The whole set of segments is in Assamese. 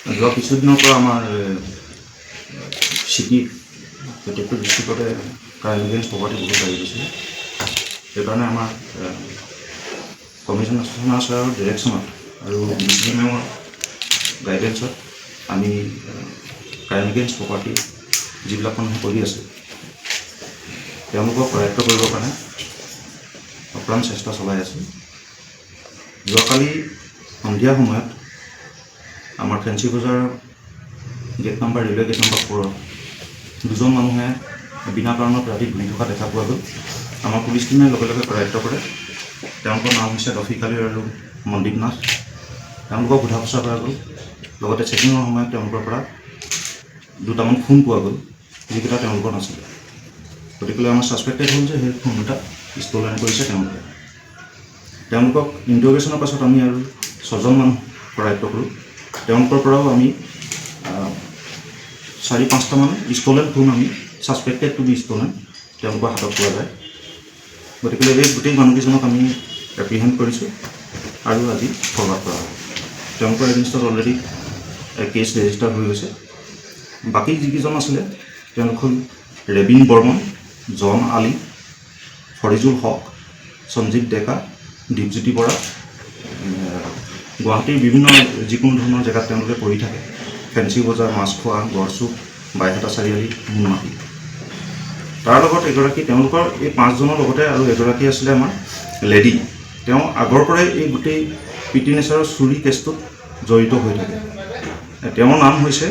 যোৱা কিছুদিনৰ পৰা আমাৰ চিটি প্ৰত্যেকটো ডিষ্ট্ৰিক্টতে ক্ৰাইম এগেইনষ্ট প্ৰপাৰ্টি বহুত বাঢ়ি গৈছে। সেইকাৰণে আমাৰ কমিশ্যনাৰ ছাৰৰ ডিৰেকশ্যনত আৰু ডিচি মেমৰ গাইডেন্সত আমি ক্ৰাইম এগেইনষ্ট প্ৰপাৰ্টি যিবিলাক মানুহে কৰি আছে তেওঁলোকক কৰায়ত্ব কৰিবৰ কাৰণে অপ্ৰাণ চেষ্টা চলাই আছোঁ। যোৱাকালি সন্ধিয়া সময়ত আমাৰ Fancy Bazar gate number railway gate number 4 দুজন মানুহে বিনা কাৰণত ৰাতি ঘূৰি থকা দেখা পোৱা গ'ল। আমাৰ পুলিচ টিমে লগে লগে কৰায়ত্ব কৰে। তেওঁলোকৰ নাম হৈছে ৰফিক আলী আৰু মনদীপ নাথ। তেওঁলোকক সোধা পোছা কৰা গ'ল। লগতে চেকিঙৰ সময়ত তেওঁলোকৰ পৰা দুটামান ফোন পোৱা গ'ল, যিকেইটা তেওঁলোকৰ নাছিলে। গতিকে আমাৰ ছাছপেক্টেড হ'ল যে সেই ফোন দুটা ষ্ট'লেন কৰিছে তেওঁলোকে। তেওঁলোকক ইণ্টাৰগেশ্যনৰ পাছত আমি আৰু 6জন মানুহ কৰায়ত্ব কৰোঁ। তেওঁলোকৰ পৰাও আমি 4-5টামান ষ্ট'লেন ফোন আমি ছাছপেক্টেড টু বি ষ্ট'লেন তেওঁলোকৰ হাতত পোৱা যায়। গতিকে এই গোটেই মানুহকেইজনক আমি এপ্ৰিহেণ্ড কৰিছোঁ আৰু আজি ফৰৱাৰ্ড কৰা হ'ব। তেওঁলোকৰ এগেইনষ্টত অলৰেডি কেছ ৰেজিষ্টাৰ হৈ গৈছে। বাকী যিকেইজন আছিলে তেওঁলোক হ'ল ৰেবিন বৰ্মন, জন আলী, ফৰিজুল হক, সঞ্জীৱ ডেকা, দীপজ্যোতি বৰা। গুৱাহাটীৰ বিভিন্ন যিকোনো ধৰণৰ জেগাত তেওঁলোকে পৰি থাকে। ফেঞ্চি বজাৰ, মাছখোৱা, গড়চুক, বাইহাটা চাৰিআলি, নুনমাটি। তাৰ লগত এগৰাকী তেওঁলোকৰ এই 5জনৰ লগতে আৰু এগৰাকী আছিলে আমাৰ লেডি। তেওঁ আগৰ পৰাই এই গোটেই পিটি নেচাৰৰ চুৰি কেছটোত জড়িত হৈ থাকে। তেওঁৰ নাম হৈছে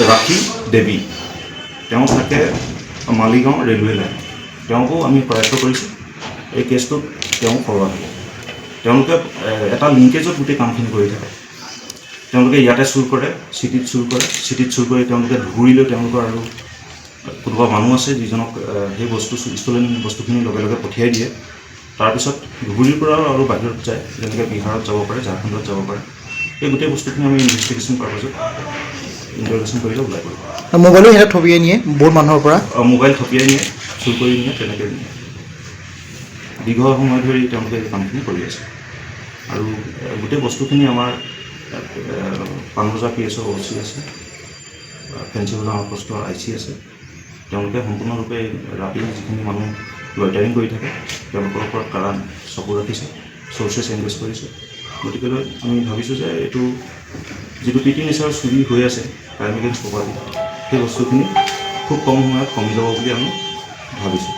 ৰাখী দেৱী। তেওঁ থাকে মালিগাঁও ৰেলৱে লাইন। তেওঁকো আমি কৰায়ত্ব কৰিছোঁ। এই কেছটোত তেওঁ ফৰৱাৰ্ড হ'ব। তেওঁলোকে এটা লিংকেজত গোটেই কামখিনি কৰি থাকে। তেওঁলোকে ইয়াতে চুৰ কৰে, চিটিত চুৰ কৰে, চিটিত চুৰ কৰি তেওঁলোকে ধুবুৰী লৈ তেওঁলোকৰ আৰু কোনোবা মানুহ আছে যিজনক সেই ষ্ট'লেন বস্তুখিনি লগে লগে পঠিয়াই দিয়ে। তাৰপিছত ধুবুৰীৰ পৰাও আৰু বাহিৰত যায়, যেনেকৈ বিহাৰত যাব পাৰে, ঝাৰখণ্ডত যাব পাৰে। এই গোটেই বস্তুখিনি আমি ইনভেষ্টিগেশ্যন পাৰপাছত ইণ্টাৰগেশ্যন কৰিলে ওলাই কৰিব। মোবাইলো সিহঁতে থপিয়াই নিয়ে বহুত মানুহৰ পৰা। মোবাইল থপিয়াই নিয়ে, চুৰ কৰি নিয়ে, তেনেকৈ নিয়ে। দীৰ্ঘ সময় ধৰি তেওঁলোকে এই কামখিনি কৰি আছে। আৰু গোটেই বস্তুখিনি আমাৰ পানবজাৰ PSO OC আছে, ফেঞ্চি বজাৰ আউটপোষ্টৰ IC আছে। তেওঁলোকে সম্পূৰ্ণৰূপে ৰাতি যিখিনি মানুহ লইটাৰিং কৰি থাকে তেওঁলোকৰ ওপৰত কাৰা চকু ৰাখিছে, চ'ৰ্চেছ এংগেজ কৰিছে। গতিকেলৈ আমি ভাবিছোঁ যে এইটো যিটো পিটি নেচাৰৰ চুৰি হৈ আছে ক্ৰাইম এগেইনষ্ট প্ৰপাৰ্টি, সেই বস্তুখিনি খুব কম সময়ত কমি যাব বুলি আমি ভাবিছোঁ।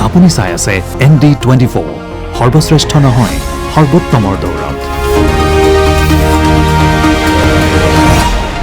আপুনি চাই আছে ND24, সৰ্বশ্ৰেষ্ঠ নহয় সৰ্বোত্তমৰ দৌৰত।